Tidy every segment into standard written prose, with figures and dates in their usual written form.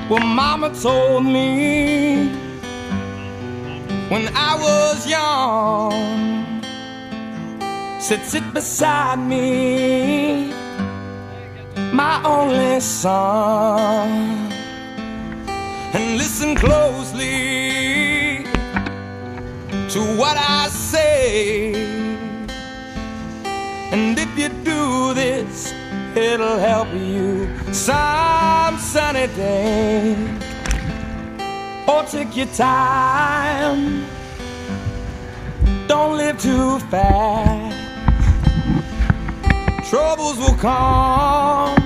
Well, Mama told me when I was young, said sit beside me, my only son, and listen closely to what I say. And if you do this, it'll help you some sunny day. Oh, take your time, don't live too fast. Troubles will come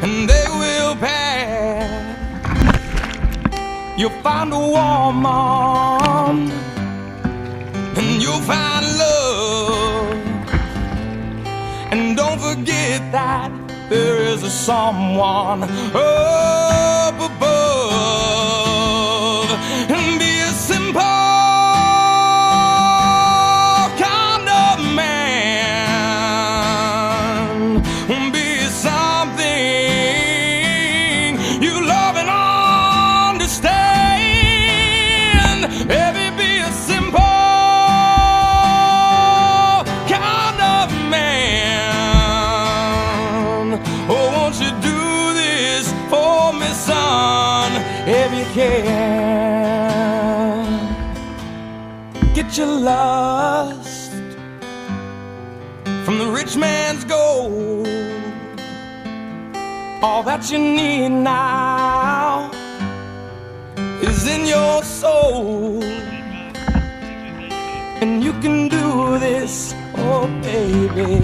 and they will pass. You'll find a woman and you'll find love. And don't forget that there is a someone up above. And be a simple kind of man. Be something you love and understand. Baby, be a simple kind of man. Oh, won't you do this for me, son, if you can. Get your lust from the rich man's gold. All that you need now is in your soul. And you can do this, oh baby,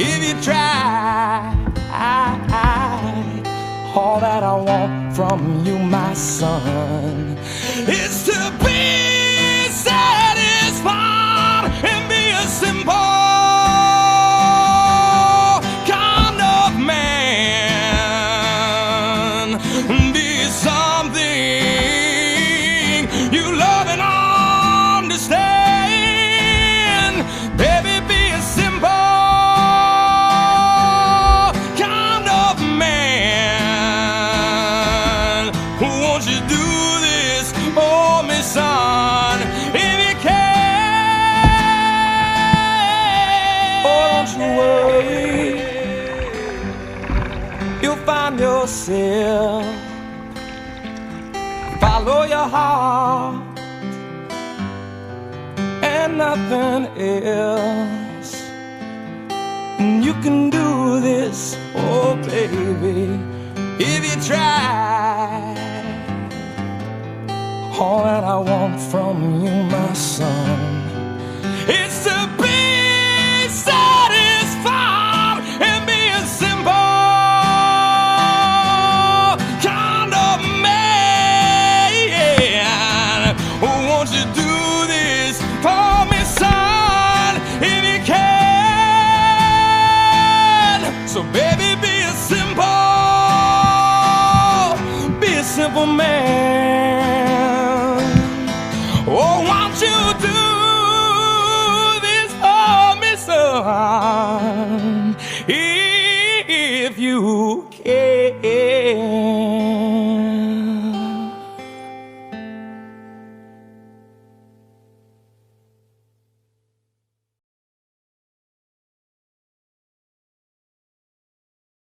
if you try. All that I want from you, my son, is to be satisfied and be a simple kind of man. Be something you love and understand. Baby, be a simple kind of man. Won't you do this for me, son, if you can? Oh, don't you worry, you'll find yourself. Follow your heart and nothing else. And you can do this, oh baby, if you try. All that I want from you, my son,